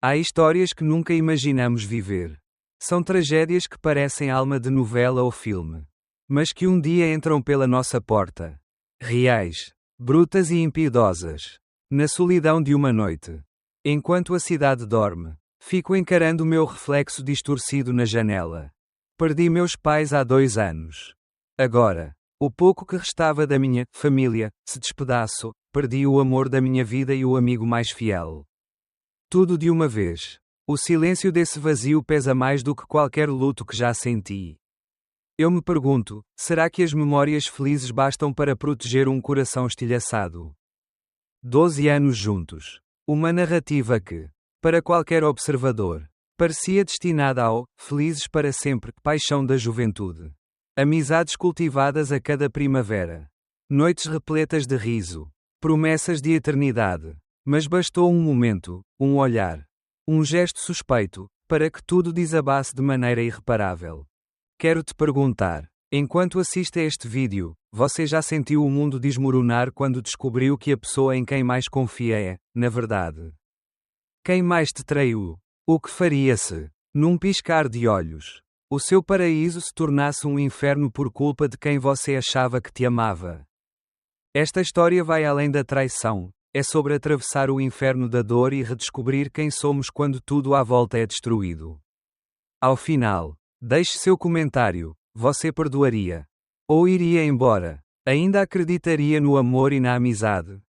Há histórias que nunca imaginamos viver. São tragédias que parecem alma de novela ou filme. Mas que um dia entram pela nossa porta. Reais, brutas e impiedosas. Na solidão de uma noite. Enquanto a cidade dorme, fico encarando o meu reflexo distorcido na janela. Perdi meus pais há 2 anos. Agora, o pouco que restava da minha família se despedaçou, perdi o amor da minha vida e o amigo mais fiel. Tudo de uma vez. O silêncio desse vazio pesa mais do que qualquer luto que já senti. Eu me pergunto, será que as memórias felizes bastam para proteger um coração estilhaçado? 12 anos juntos. Uma narrativa que, para qualquer observador, parecia destinada ao felizes para sempre, paixão da juventude. Amizades cultivadas a cada primavera. Noites repletas de riso. Promessas de eternidade. Mas bastou um momento, um olhar, um gesto suspeito, para que tudo desabasse de maneira irreparável. Quero te perguntar, enquanto assiste a este vídeo, você já sentiu o mundo desmoronar quando descobriu que a pessoa em quem mais confia é, na verdade, quem mais te traiu? O que faria se, num piscar de olhos, o seu paraíso se tornasse um inferno por culpa de quem você achava que te amava? Esta história vai além da traição. É sobre atravessar o inferno da dor e redescobrir quem somos quando tudo à volta é destruído. Ao final, deixe seu comentário. Você perdoaria? Ou iria embora? Ainda acreditaria no amor e na amizade?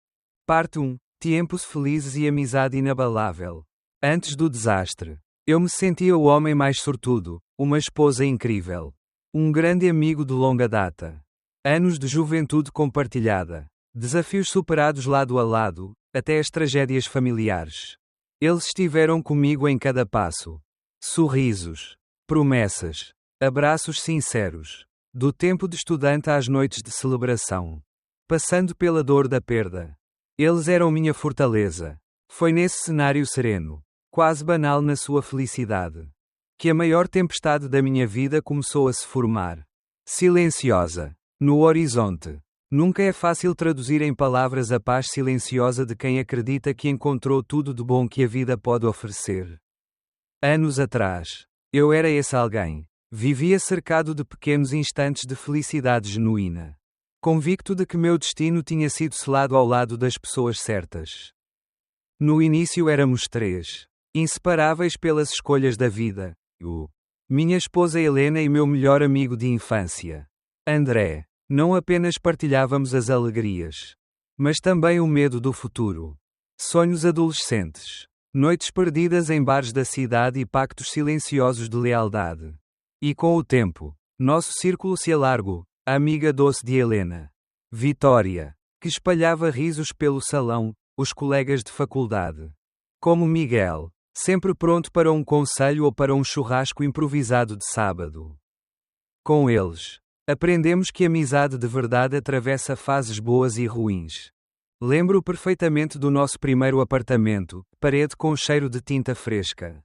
Parte 1. Tempos felizes e amizade inabalável. Antes do desastre, eu me sentia o homem mais sortudo, uma esposa incrível. Um grande amigo de longa data. Anos de juventude compartilhada. Desafios superados lado a lado, até as tragédias familiares. Eles estiveram comigo em cada passo. Sorrisos, promessas, abraços sinceros. Do tempo de estudante às noites de celebração. Passando pela dor da perda. Eles eram minha fortaleza. Foi nesse cenário sereno, quase banal na sua felicidade, que a maior tempestade da minha vida começou a se formar. Silenciosa, no horizonte. Nunca é fácil traduzir em palavras a paz silenciosa de quem acredita que encontrou tudo de bom que a vida pode oferecer. Anos atrás, eu era esse alguém. Vivia cercado de pequenos instantes de felicidade genuína. Convicto de que meu destino tinha sido selado ao lado das pessoas certas. No início éramos 3, inseparáveis pelas escolhas da vida: minha esposa Helena e meu melhor amigo de infância, André. Não apenas partilhávamos as alegrias, mas também o medo do futuro. Sonhos adolescentes. Noites perdidas em bares da cidade e pactos silenciosos de lealdade. E com o tempo, nosso círculo se alargou. A amiga doce de Helena, Vitória, que espalhava risos pelo salão, os colegas de faculdade. Como Miguel, sempre pronto para um conselho ou para um churrasco improvisado de sábado. Com eles, aprendemos que a amizade de verdade atravessa fases boas e ruins. Lembro perfeitamente do nosso primeiro apartamento, parede com cheiro de tinta fresca.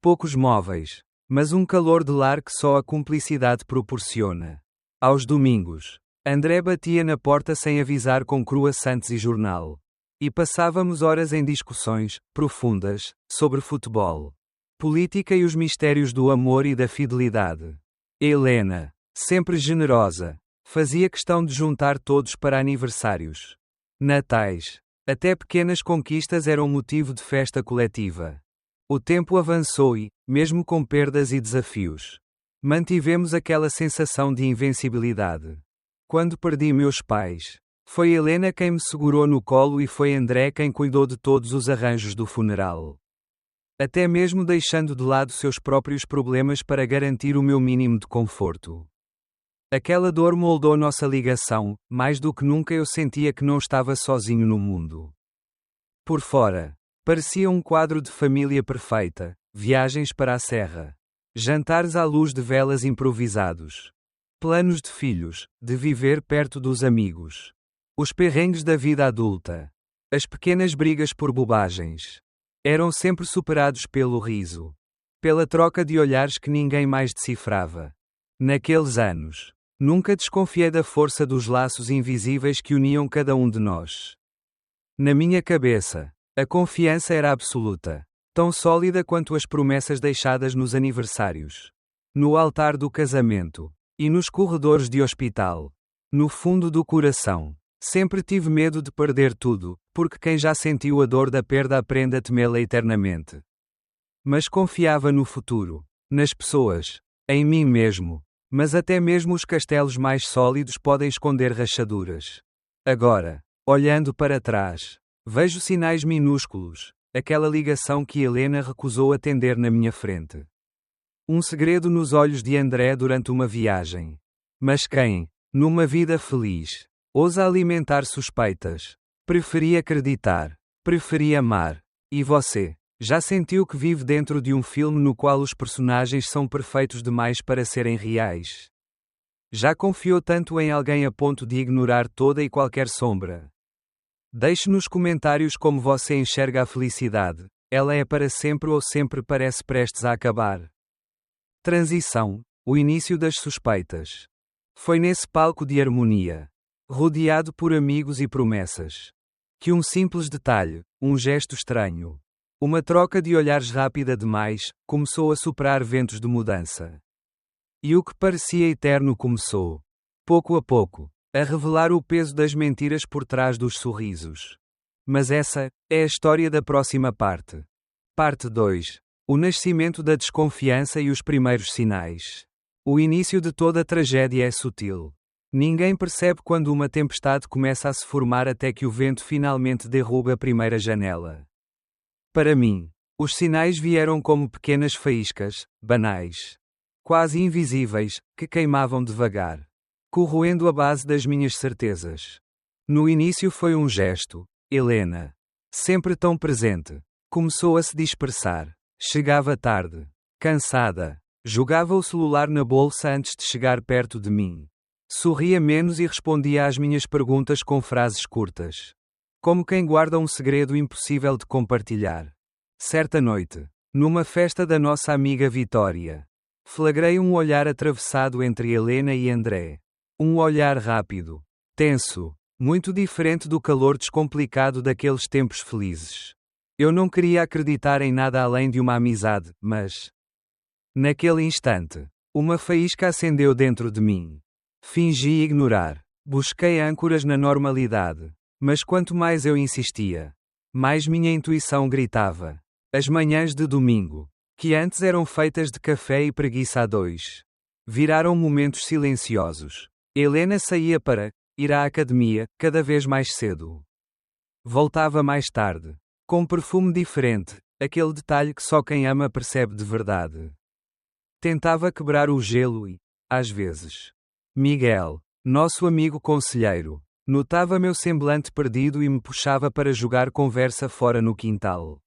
Poucos móveis, mas um calor de lar que só a cumplicidade proporciona. Aos domingos, André batia na porta sem avisar com croissants e jornal. E passávamos horas em discussões, profundas, sobre futebol, política e os mistérios do amor e da fidelidade. Helena, sempre generosa, fazia questão de juntar todos para aniversários, natais, até pequenas conquistas eram motivo de festa coletiva. O tempo avançou e, mesmo com perdas e desafios, mantivemos aquela sensação de invencibilidade. Quando perdi meus pais, foi Helena quem me segurou no colo e foi André quem cuidou de todos os arranjos do funeral. Até mesmo deixando de lado seus próprios problemas para garantir o meu mínimo de conforto. Aquela dor moldou nossa ligação, mais do que nunca eu sentia que não estava sozinho no mundo. Por fora, parecia um quadro de família perfeita, viagens para a serra, jantares à luz de velas improvisados, planos de filhos, de viver perto dos amigos, os perrengues da vida adulta, as pequenas brigas por bobagens, eram sempre superados pelo riso, pela troca de olhares que ninguém mais decifrava. Naqueles anos, nunca desconfiei da força dos laços invisíveis que uniam cada um de nós. Na minha cabeça, a confiança era absoluta. Tão sólida quanto as promessas deixadas nos aniversários. No altar do casamento. E nos corredores de hospital. No fundo do coração. Sempre tive medo de perder tudo, porque quem já sentiu a dor da perda aprende a temê-la eternamente. Mas confiava no futuro. Nas pessoas. Em mim mesmo. Mas até mesmo os castelos mais sólidos podem esconder rachaduras. Agora, olhando para trás, vejo sinais minúsculos, aquela ligação que Helena recusou atender na minha frente. Um segredo nos olhos de André durante uma viagem. Mas quem, numa vida feliz, ousa alimentar suspeitas? Preferi acreditar. Preferi amar. E você? Já sentiu que vive dentro de um filme no qual os personagens são perfeitos demais para serem reais? Já confiou tanto em alguém a ponto de ignorar toda e qualquer sombra? Deixe nos comentários como você enxerga a felicidade. Ela é para sempre ou sempre parece prestes a acabar? Transição. O início das suspeitas. Foi nesse palco de harmonia, rodeado por amigos e promessas, que um simples detalhe, um gesto estranho, uma troca de olhares rápida demais, começou a soprar ventos de mudança. E o que parecia eterno começou, pouco a pouco, a revelar o peso das mentiras por trás dos sorrisos. Mas essa é a história da próxima parte. Parte 2. O nascimento da desconfiança e os primeiros sinais. O início de toda a tragédia é sutil. Ninguém percebe quando uma tempestade começa a se formar até que o vento finalmente derruba a primeira janela. Para mim, os sinais vieram como pequenas faíscas, banais, quase invisíveis, que queimavam devagar, corroendo a base das minhas certezas. No início foi um gesto. Helena, sempre tão presente, começou a se dispersar. Chegava tarde, cansada, jogava o celular na bolsa antes de chegar perto de mim. Sorria menos e respondia às minhas perguntas com frases curtas. Como quem guarda um segredo impossível de compartilhar. Certa noite, numa festa da nossa amiga Vitória, flagrei um olhar atravessado entre Helena e André. Um olhar rápido, tenso, muito diferente do calor descomplicado daqueles tempos felizes. Eu não queria acreditar em nada além de uma amizade, mas... naquele instante, uma faísca acendeu dentro de mim. Fingi ignorar. Busquei âncoras na normalidade. Mas quanto mais eu insistia, mais minha intuição gritava. As manhãs de domingo, que antes eram feitas de café e preguiça a dois, viraram momentos silenciosos. Helena saía para ir à academia, cada vez mais cedo. Voltava mais tarde, com perfume diferente, aquele detalhe que só quem ama percebe de verdade. Tentava quebrar o gelo e, às vezes, Miguel, nosso amigo conselheiro, notava meu semblante perdido e me puxava para jogar conversa fora no quintal.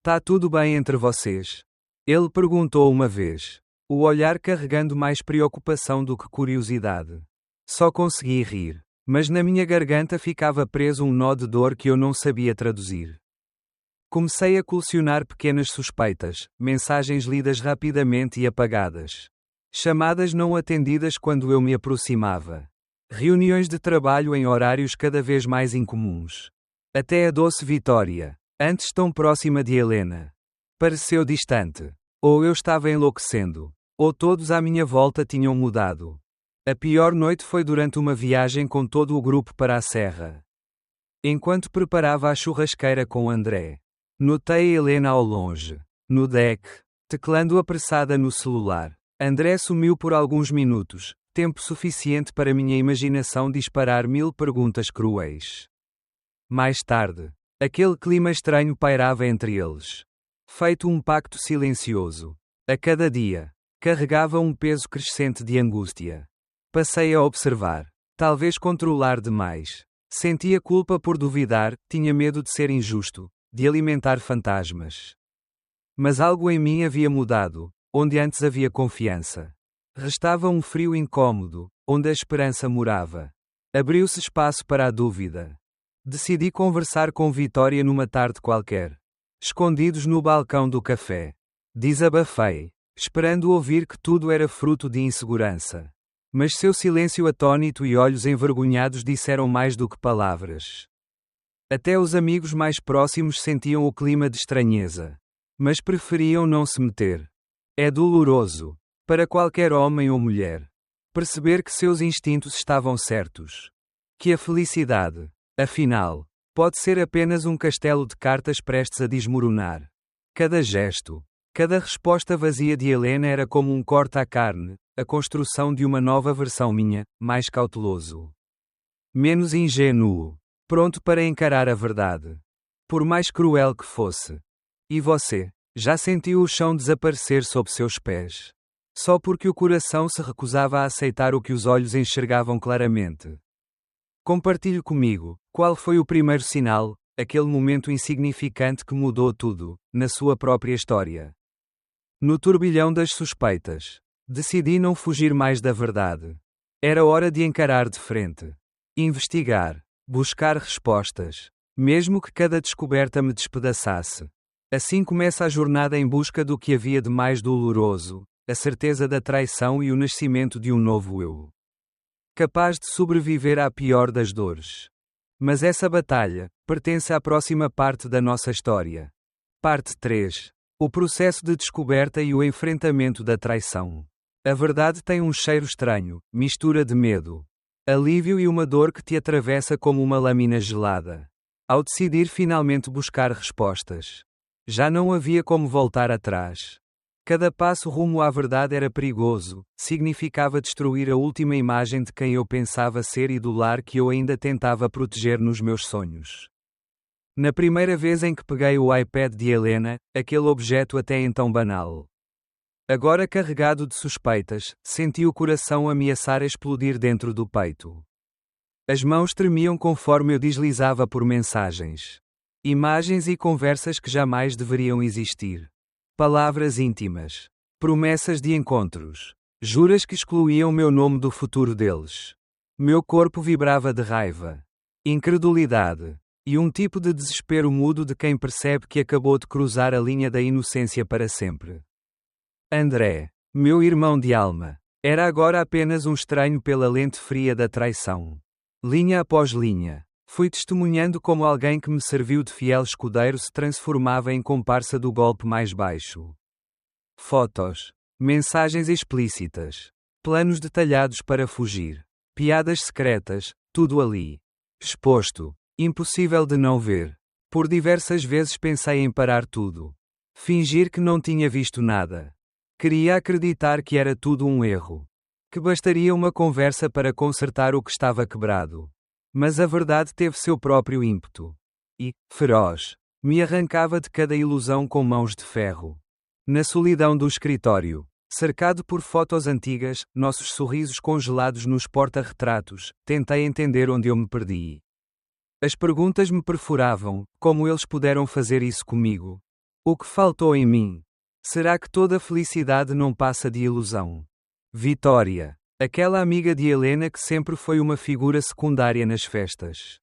Tá tudo bem entre vocês? Ele perguntou uma vez, o olhar carregando mais preocupação do que curiosidade. Só consegui rir, mas na minha garganta ficava preso um nó de dor que eu não sabia traduzir. Comecei a colecionar pequenas suspeitas, mensagens lidas rapidamente e apagadas. Chamadas não atendidas quando eu me aproximava. Reuniões de trabalho em horários cada vez mais incomuns. Até a doce Vitória, antes tão próxima de Helena, pareceu distante. Ou eu estava enlouquecendo, ou todos à minha volta tinham mudado. A pior noite foi durante uma viagem com todo o grupo para a serra. Enquanto preparava a churrasqueira com André, notei Helena ao longe, no deck, teclando apressada no celular. André sumiu por alguns minutos, tempo suficiente para minha imaginação disparar 1000 perguntas cruéis. Mais tarde, aquele clima estranho pairava entre eles. Feito um pacto silencioso. A cada dia, carregava um peso crescente de angústia. Passei a observar, talvez controlar demais. Sentia culpa por duvidar, tinha medo de ser injusto, de alimentar fantasmas. Mas algo em mim havia mudado, onde antes havia confiança. Restava um frio incômodo, onde a esperança morava. Abriu-se espaço para a dúvida. Decidi conversar com Vitória numa tarde qualquer. Escondidos no balcão do café. Desabafei, esperando ouvir que tudo era fruto de insegurança. Mas seu silêncio atônito e olhos envergonhados disseram mais do que palavras. Até os amigos mais próximos sentiam o clima de estranheza. Mas preferiam não se meter. É doloroso, para qualquer homem ou mulher, perceber que seus instintos estavam certos. Que a felicidade, afinal, pode ser apenas um castelo de cartas prestes a desmoronar. Cada gesto, cada resposta vazia de Helena era como um corte à carne, a construção de uma nova versão minha, mais cauteloso. Menos ingênuo, pronto para encarar a verdade. Por mais cruel que fosse. E você, já sentiu o chão desaparecer sob seus pés? Só porque o coração se recusava a aceitar o que os olhos enxergavam claramente. Compartilhe comigo, qual foi o primeiro sinal, aquele momento insignificante que mudou tudo, na sua própria história. No turbilhão das suspeitas, decidi não fugir mais da verdade. Era hora de encarar de frente. Investigar, buscar respostas, mesmo que cada descoberta me despedaçasse. Assim começa a jornada em busca do que havia de mais doloroso, a certeza da traição e o nascimento de um novo eu. Capaz de sobreviver à pior das dores. Mas essa batalha pertence à próxima parte da nossa história. Parte 3. O processo de descoberta e o enfrentamento da traição. A verdade tem um cheiro estranho, mistura de medo, alívio e uma dor que te atravessa como uma lâmina gelada. Ao decidir finalmente buscar respostas, já não havia como voltar atrás. Cada passo rumo à verdade era perigoso, significava destruir a última imagem de quem eu pensava ser e do lar que eu ainda tentava proteger nos meus sonhos. Na primeira vez em que peguei o iPad de Helena, aquele objeto até então banal, agora carregado de suspeitas, senti o coração ameaçar explodir dentro do peito. As mãos tremiam conforme eu deslizava por mensagens. Imagens e conversas que jamais deveriam existir. Palavras íntimas. Promessas de encontros. Juras que excluíam meu nome do futuro deles. Meu corpo vibrava de raiva, incredulidade e um tipo de desespero mudo de quem percebe que acabou de cruzar a linha da inocência para sempre. André, meu irmão de alma, era agora apenas um estranho pela lente fria da traição. Linha após linha, fui testemunhando como alguém que me serviu de fiel escudeiro se transformava em comparsa do golpe mais baixo. Fotos, mensagens explícitas, planos detalhados para fugir, piadas secretas, tudo ali. Exposto, impossível de não ver. Por diversas vezes pensei em parar tudo. Fingir que não tinha visto nada. Queria acreditar que era tudo um erro. Que bastaria uma conversa para consertar o que estava quebrado. Mas a verdade teve seu próprio ímpeto. E, feroz, me arrancava de cada ilusão com mãos de ferro. Na solidão do escritório, cercado por fotos antigas, nossos sorrisos congelados nos porta-retratos, tentei entender onde eu me perdi. As perguntas me perfuravam, como eles puderam fazer isso comigo? O que faltou em mim? Será que toda felicidade não passa de ilusão? Vitória, aquela amiga de Helena que sempre foi uma figura secundária nas festas,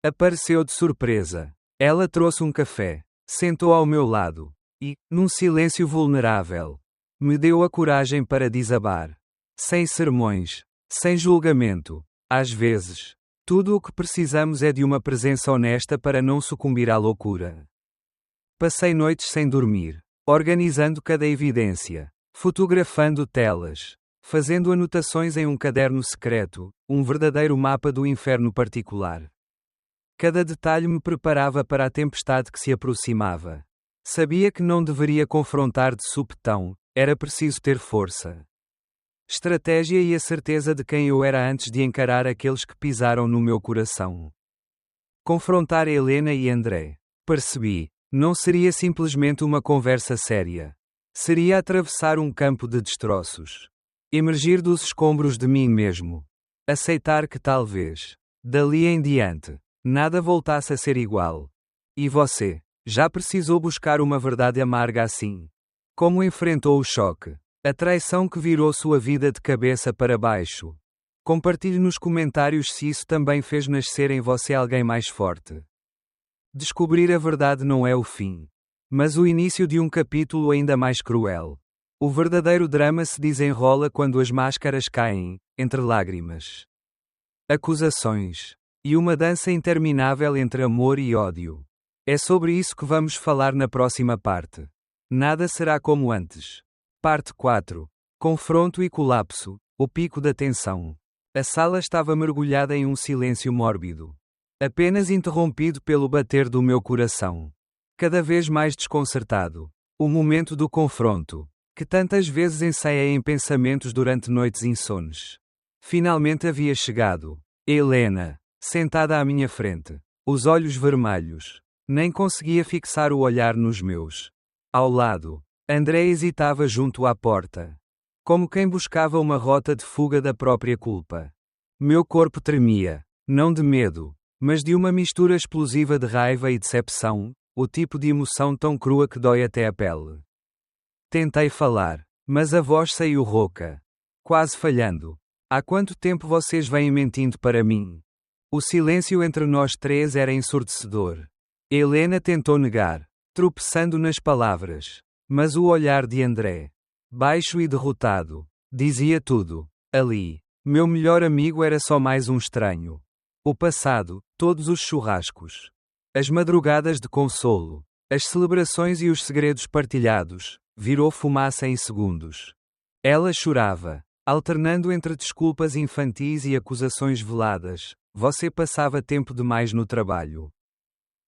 apareceu de surpresa. Ela trouxe um café, sentou ao meu lado e, num silêncio vulnerável, me deu a coragem para desabar. Sem sermões, sem julgamento. Às vezes, tudo o que precisamos é de uma presença honesta para não sucumbir à loucura. Passei noites sem dormir, organizando cada evidência, fotografando telas, fazendo anotações em um caderno secreto, um verdadeiro mapa do inferno particular. Cada detalhe me preparava para a tempestade que se aproximava. Sabia que não deveria confrontar de supetão, era preciso ter força, estratégia e a certeza de quem eu era antes de encarar aqueles que pisaram no meu coração. Confrontar Helena e André. Percebi, não seria simplesmente uma conversa séria. Seria atravessar um campo de destroços. Emergir dos escombros de mim mesmo. Aceitar que talvez, dali em diante, nada voltasse a ser igual. E você, já precisou buscar uma verdade amarga assim? Como enfrentou o choque? A traição que virou sua vida de cabeça para baixo. Compartilhe nos comentários se isso também fez nascer em você alguém mais forte. Descobrir a verdade não é o fim, mas o início de um capítulo ainda mais cruel. O verdadeiro drama se desenrola quando as máscaras caem, entre lágrimas, acusações, e uma dança interminável entre amor e ódio. É sobre isso que vamos falar na próxima parte. Nada será como antes. Parte 4. Confronto e colapso, o pico da tensão. A sala estava mergulhada em um silêncio mórbido. Apenas interrompido pelo bater do meu coração. Cada vez mais desconcertado. O momento do confronto, que tantas vezes ensaiei em pensamentos durante noites insones. Finalmente havia chegado. Helena, sentada à minha frente, os olhos vermelhos. Nem conseguia fixar o olhar nos meus. Ao lado, André hesitava junto à porta. Como quem buscava uma rota de fuga da própria culpa. Meu corpo tremia, não de medo, mas de uma mistura explosiva de raiva e decepção, o tipo de emoção tão crua que dói até a pele. Tentei falar, mas a voz saiu rouca. Quase falhando. Há quanto tempo vocês vêm mentindo para mim? O silêncio entre nós três era ensurdecedor. Helena tentou negar, tropeçando nas palavras. Mas o olhar de André, baixo e derrotado, dizia tudo. Ali, meu melhor amigo era só mais um estranho. O passado, todos os churrascos. As madrugadas de consolo. As celebrações e os segredos partilhados, virou fumaça em segundos. Ela chorava, alternando entre desculpas infantis e acusações veladas. Você passava tempo demais no trabalho.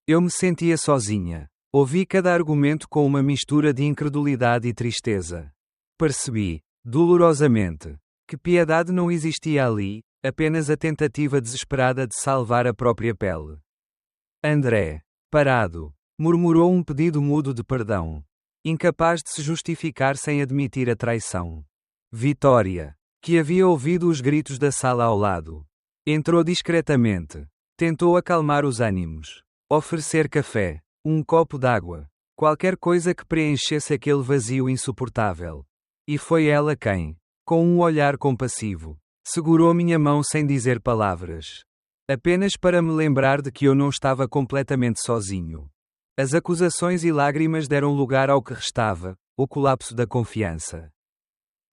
Eu me sentia sozinha. Ouvi cada argumento com uma mistura de incredulidade e tristeza. Percebi, dolorosamente, que piedade não existia ali, apenas a tentativa desesperada de salvar a própria pele. André, parado, murmurou um pedido mudo de perdão. Incapaz de se justificar sem admitir a traição. Vitória, que havia ouvido os gritos da sala ao lado. Entrou discretamente. Tentou acalmar os ânimos. Oferecer café, um copo d'água, qualquer coisa que preenchesse aquele vazio insuportável. E foi ela quem, com um olhar compassivo, segurou minha mão sem dizer palavras. Apenas para me lembrar de que eu não estava completamente sozinho. As acusações e lágrimas deram lugar ao que restava, o colapso da confiança.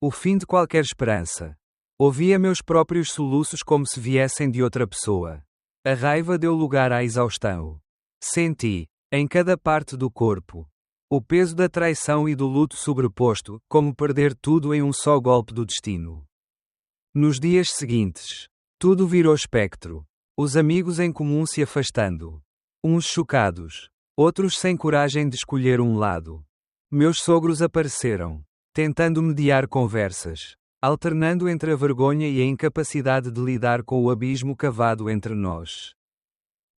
O fim de qualquer esperança. Ouvia meus próprios soluços como se viessem de outra pessoa. A raiva deu lugar à exaustão. Senti, em cada parte do corpo, o peso da traição e do luto sobreposto, como perder tudo em um só golpe do destino. Nos dias seguintes, tudo virou espectro. Os amigos em comum se afastando. Uns chocados, outros sem coragem de escolher um lado. Meus sogros apareceram, tentando mediar conversas, alternando entre a vergonha e a incapacidade de lidar com o abismo cavado entre nós.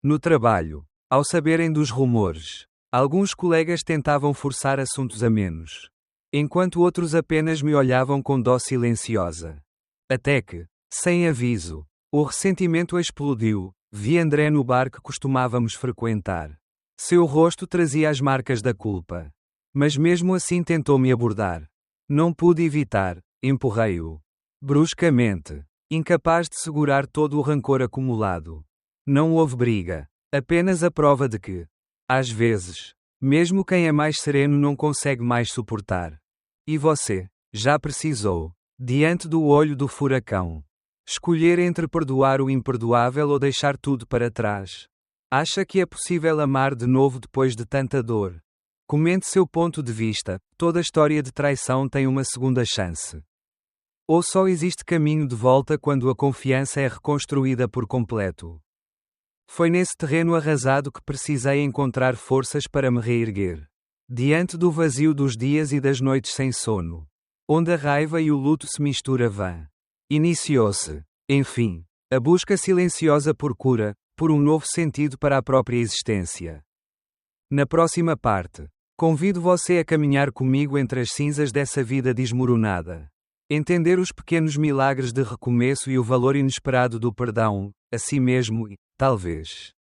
No trabalho, ao saberem dos rumores, alguns colegas tentavam forçar assuntos amenos, enquanto outros apenas me olhavam com dó silenciosa. Até que, sem aviso, o ressentimento explodiu. Vi André no bar que costumávamos frequentar. Seu rosto trazia as marcas da culpa. Mas mesmo assim tentou me abordar. Não pude evitar, empurrei-o. Bruscamente, incapaz de segurar todo o rancor acumulado. Não houve briga. Apenas a prova de que, às vezes, mesmo quem é mais sereno não consegue mais suportar. E você, já precisou, diante do olho do furacão, escolher entre perdoar o imperdoável ou deixar tudo para trás? Acha que é possível amar de novo depois de tanta dor? Comente seu ponto de vista. Toda história de traição tem uma segunda chance. Ou só existe caminho de volta quando a confiança é reconstruída por completo? Foi nesse terreno arrasado que precisei encontrar forças para me reerguer. Diante do vazio dos dias e das noites sem sono, onde a raiva e o luto se misturavam, iniciou-se, enfim, a busca silenciosa por cura, por um novo sentido para a própria existência. Na próxima parte, convido você a caminhar comigo entre as cinzas dessa vida desmoronada. Entender os pequenos milagres de recomeço e o valor inesperado do perdão, a si mesmo e, talvez,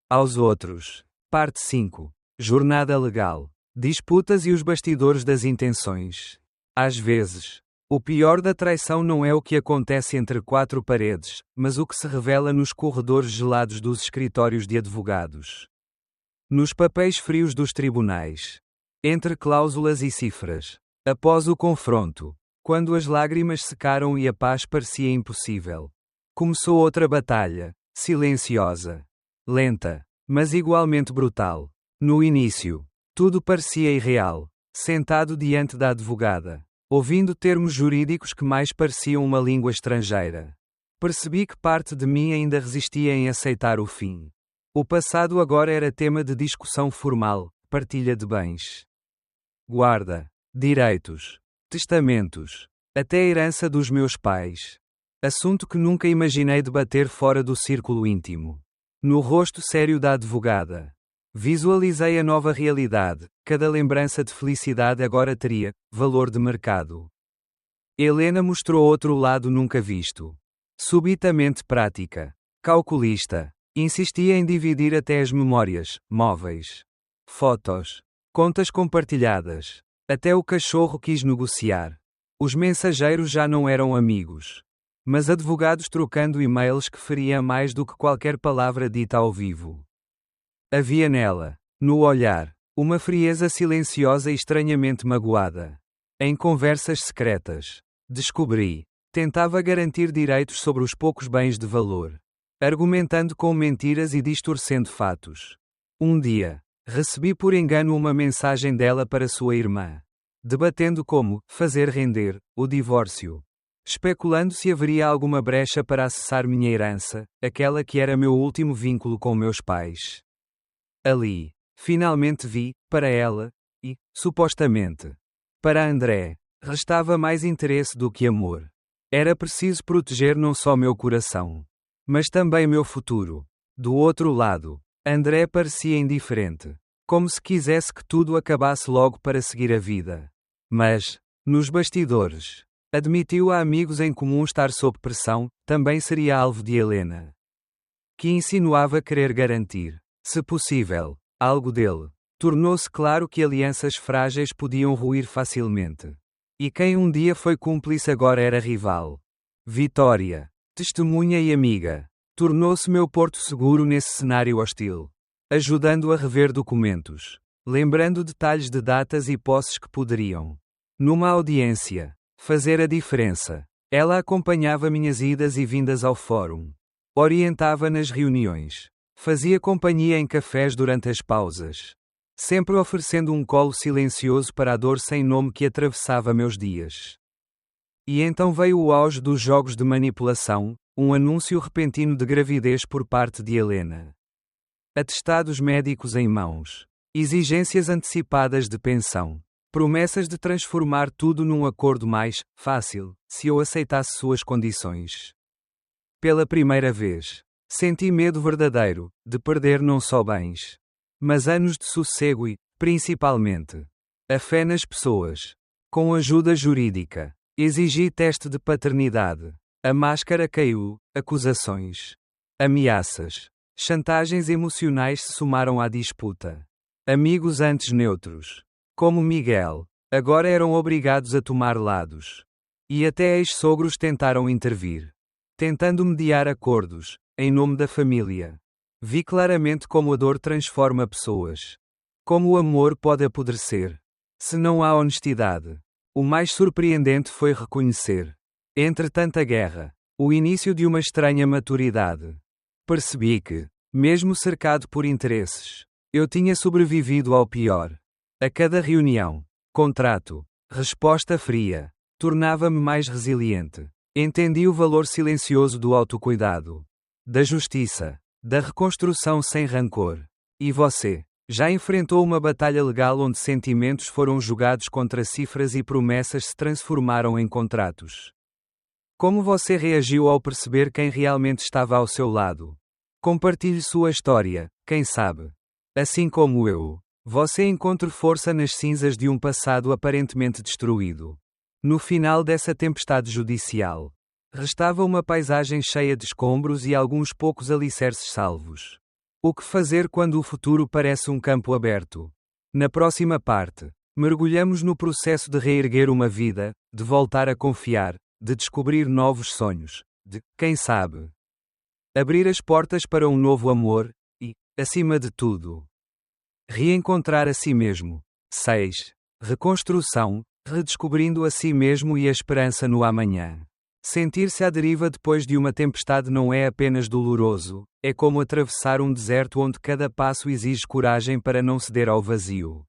aos outros. Parte 5. Jornada legal. Disputas e os bastidores das intenções. Às vezes, o pior da traição não é o que acontece entre quatro paredes, mas o que se revela nos corredores gelados dos escritórios de advogados. Nos papéis frios dos tribunais. Entre cláusulas e cifras. Após o confronto. Quando as lágrimas secaram e a paz parecia impossível. Começou outra batalha, silenciosa, lenta, mas igualmente brutal. No início, tudo parecia irreal. Sentado diante da advogada, ouvindo termos jurídicos que mais pareciam uma língua estrangeira, percebi que parte de mim ainda resistia em aceitar o fim. O passado agora era tema de discussão formal, partilha de bens, guarda, direitos, testamentos, até a herança dos meus pais. Assunto que nunca imaginei debater fora do círculo íntimo. No rosto sério da advogada, visualizei a nova realidade. Cada lembrança de felicidade agora teria valor de mercado. Helena mostrou outro lado nunca visto. Subitamente prática, calculista, insistia em dividir até as memórias, móveis, fotos, contas compartilhadas. Até o cachorro quis negociar. Os mensageiros já não eram amigos, mas advogados trocando e-mails que feria mais do que qualquer palavra dita ao vivo. Havia nela, no olhar, uma frieza silenciosa e estranhamente magoada. Em conversas secretas, descobri, tentava garantir direitos sobre os poucos bens de valor, argumentando com mentiras e distorcendo fatos. Um dia, recebi por engano uma mensagem dela para sua irmã, debatendo como fazer render o divórcio, especulando se haveria alguma brecha para acessar minha herança, aquela que era meu último vínculo com meus pais. Ali, finalmente vi, para ela, e, supostamente, para André, restava mais interesse do que amor. Era preciso proteger não só meu coração, mas também meu futuro. Do outro lado, André parecia indiferente, como se quisesse que tudo acabasse logo para seguir a vida. Mas, nos bastidores, admitiu a amigos em comum estar sob pressão, também seria alvo de Helena, que insinuava querer garantir, se possível, algo dele. Tornou-se claro que alianças frágeis podiam ruir facilmente. E quem um dia foi cúmplice agora era rival. Vitória, testemunha e amiga, tornou-se meu porto seguro nesse cenário hostil, ajudando a rever documentos, lembrando detalhes de datas e posses que poderiam, numa audiência, fazer a diferença. Ela acompanhava minhas idas e vindas ao fórum, orientava nas reuniões, fazia companhia em cafés durante as pausas, sempre oferecendo um colo silencioso para a dor sem nome que atravessava meus dias. E então veio o auge dos jogos de manipulação, um anúncio repentino de gravidez por parte de Helena. Atestados médicos em mãos, exigências antecipadas de pensão, promessas de transformar tudo num acordo mais fácil, se eu aceitasse suas condições. Pela primeira vez, senti medo verdadeiro, de perder não só bens, mas anos de sossego e, principalmente, a fé nas pessoas. Com ajuda jurídica, exigi teste de paternidade. A máscara caiu, acusações, ameaças, chantagens emocionais se somaram à disputa. Amigos antes neutros, como Miguel, agora eram obrigados a tomar lados. E até ex-sogros tentaram intervir, tentando mediar acordos, em nome da família. Vi claramente como a dor transforma pessoas. Como o amor pode apodrecer, se não há honestidade. O mais surpreendente foi reconhecer, entre tanta guerra, o início de uma estranha maturidade. Percebi que, mesmo cercado por interesses, eu tinha sobrevivido ao pior. A cada reunião, contrato, resposta fria, tornava-me mais resiliente. Entendi o valor silencioso do autocuidado, da justiça, da reconstrução sem rancor. E você, já enfrentou uma batalha legal onde sentimentos foram jogados contra cifras e promessas se transformaram em contratos? Como você reagiu ao perceber quem realmente estava ao seu lado? Compartilhe sua história, quem sabe. Assim como eu, você encontre força nas cinzas de um passado aparentemente destruído. No final dessa tempestade judicial, restava uma paisagem cheia de escombros e alguns poucos alicerces salvos. O que fazer quando o futuro parece um campo aberto? Na próxima parte, mergulhamos no processo de reerguer uma vida, de voltar a confiar, de descobrir novos sonhos, de, quem sabe, abrir as portas para um novo amor e, acima de tudo, reencontrar a si mesmo. 6. Reconstrução, redescobrindo a si mesmo e a esperança no amanhã. Sentir-se à deriva depois de uma tempestade não é apenas doloroso, é como atravessar um deserto onde cada passo exige coragem para não ceder ao vazio.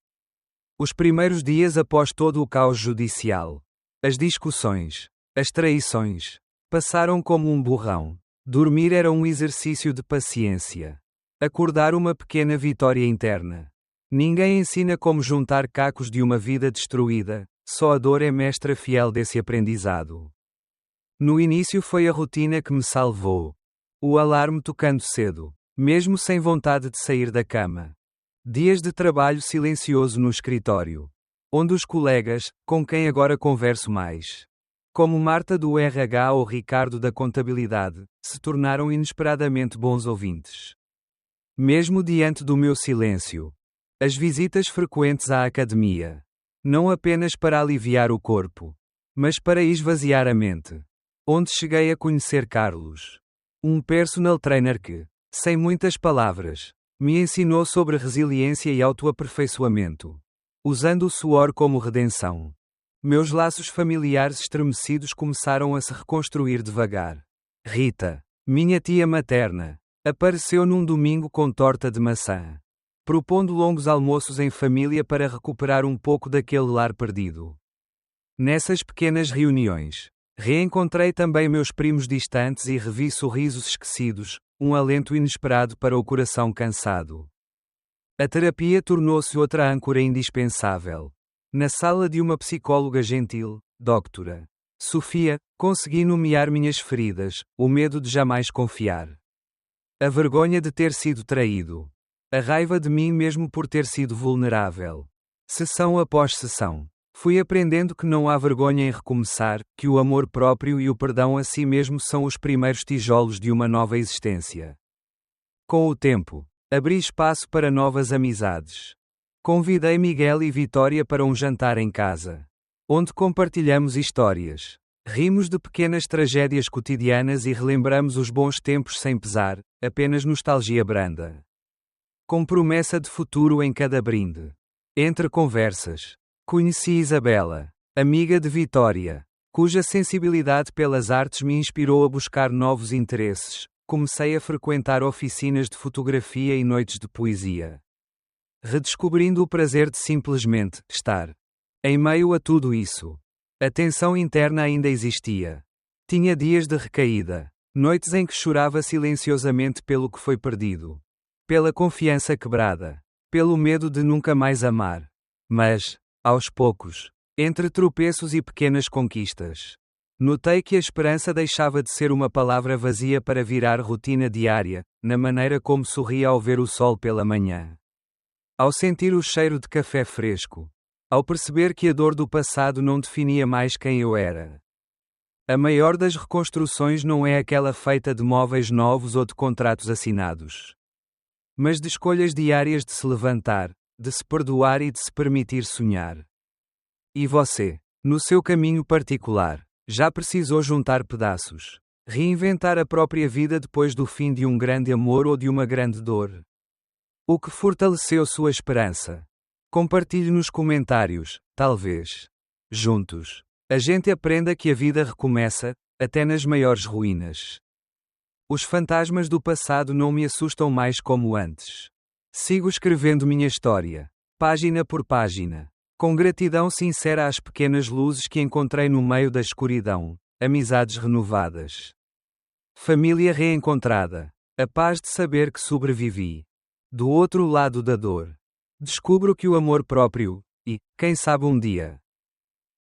Os primeiros dias após todo o caos judicial, as discussões, as traições, passaram como um borrão. Dormir era um exercício de paciência. Acordar uma pequena vitória interna. Ninguém ensina como juntar cacos de uma vida destruída, só a dor é mestra fiel desse aprendizado. No início foi a rotina que me salvou. O alarme tocando cedo, mesmo sem vontade de sair da cama. Dias de trabalho silencioso no escritório. Onde os colegas, com quem agora converso mais, como Marta do RH ou Ricardo da contabilidade, se tornaram inesperadamente bons ouvintes. Mesmo diante do meu silêncio. As visitas frequentes à academia. Não apenas para aliviar o corpo, mas para esvaziar a mente. Onde cheguei a conhecer Carlos. Um personal trainer que, sem muitas palavras, me ensinou sobre resiliência e autoaperfeiçoamento. Usando o suor como redenção. Meus laços familiares estremecidos começaram a se reconstruir devagar. Rita, minha tia materna, apareceu num domingo com torta de maçã. Propondo longos almoços em família para recuperar um pouco daquele lar perdido. Nessas pequenas reuniões, reencontrei também meus primos distantes e revi sorrisos esquecidos, um alento inesperado para o coração cansado. A terapia tornou-se outra âncora indispensável. Na sala de uma psicóloga gentil, Dra. Sofia, consegui nomear minhas feridas, o medo de jamais confiar. A vergonha de ter sido traído. A raiva de mim mesmo por ter sido vulnerável. Sessão após sessão. Fui aprendendo que não há vergonha em recomeçar, que o amor próprio e o perdão a si mesmo são os primeiros tijolos de uma nova existência. Com o tempo, abri espaço para novas amizades. Convidei Miguel e Vitória para um jantar em casa, onde compartilhamos histórias, rimos de pequenas tragédias cotidianas e relembramos os bons tempos sem pesar, apenas nostalgia branda. Com promessa de futuro em cada brinde. Entre conversas, conheci Isabela, amiga de Vitória, cuja sensibilidade pelas artes me inspirou a buscar novos interesses. Comecei a frequentar oficinas de fotografia e noites de poesia. Redescobrindo o prazer de simplesmente estar. Em meio a tudo isso, a tensão interna ainda existia. Tinha dias de recaída, noites em que chorava silenciosamente pelo que foi perdido. Pela confiança quebrada. Pelo medo de nunca mais amar. Mas, aos poucos, entre tropeços e pequenas conquistas, notei que a esperança deixava de ser uma palavra vazia para virar rotina diária, na maneira como sorria ao ver o sol pela manhã. Ao sentir o cheiro de café fresco. Ao perceber que a dor do passado não definia mais quem eu era. A maior das reconstruções não é aquela feita de móveis novos ou de contratos assinados. Mas de escolhas diárias de se levantar, de se perdoar e de se permitir sonhar. E você, no seu caminho particular, já precisou juntar pedaços, reinventar a própria vida depois do fim de um grande amor ou de uma grande dor? O que fortaleceu sua esperança? Compartilhe nos comentários, talvez. Juntos, a gente aprenda que a vida recomeça, até nas maiores ruínas. Os fantasmas do passado não me assustam mais como antes. Sigo escrevendo minha história, página por página. Com gratidão sincera às pequenas luzes que encontrei no meio da escuridão, amizades renovadas. Família reencontrada. A paz de saber que sobrevivi. Do outro lado da dor. Descubro que o amor próprio, e, quem sabe um dia,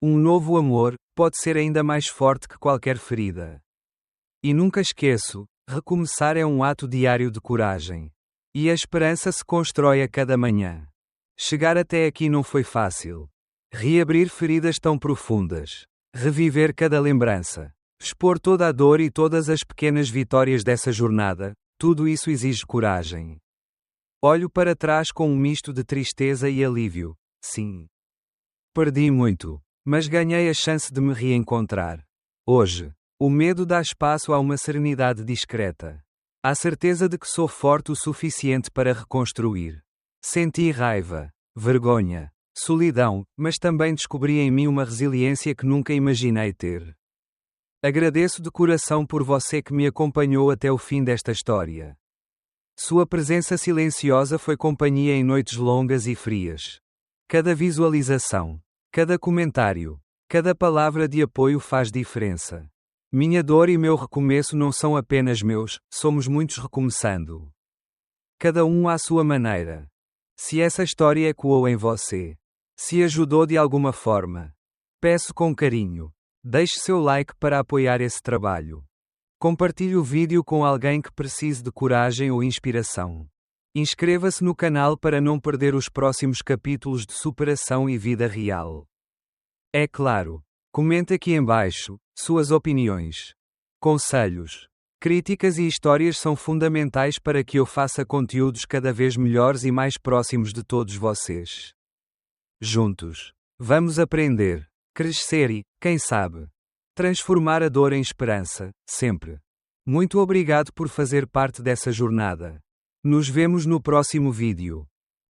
um novo amor, pode ser ainda mais forte que qualquer ferida. E nunca esqueço, recomeçar é um ato diário de coragem. E a esperança se constrói a cada manhã. Chegar até aqui não foi fácil. Reabrir feridas tão profundas. Reviver cada lembrança. Expor toda a dor e todas as pequenas vitórias dessa jornada, tudo isso exige coragem. Olho para trás com um misto de tristeza e alívio. Sim. Perdi muito, mas ganhei a chance de me reencontrar. Hoje, o medo dá espaço a uma serenidade discreta. A certeza de que sou forte o suficiente para reconstruir. Senti raiva, vergonha, solidão, mas também descobri em mim uma resiliência que nunca imaginei ter. Agradeço de coração por você que me acompanhou até o fim desta história. Sua presença silenciosa foi companhia em noites longas e frias. Cada visualização, cada comentário, cada palavra de apoio faz diferença. Minha dor e meu recomeço não são apenas meus, somos muitos recomeçando. Cada um à sua maneira. Se essa história ecoou em você, se ajudou de alguma forma, peço com carinho, deixe seu like para apoiar esse trabalho. Compartilhe o vídeo com alguém que precise de coragem ou inspiração. Inscreva-se no canal para não perder os próximos capítulos de superação e vida real. É claro, comente aqui embaixo suas opiniões, conselhos, críticas e histórias são fundamentais para que eu faça conteúdos cada vez melhores e mais próximos de todos vocês. Juntos, vamos aprender, crescer e, quem sabe, transformar a dor em esperança, sempre. Muito obrigado por fazer parte dessa jornada. Nos vemos no próximo vídeo.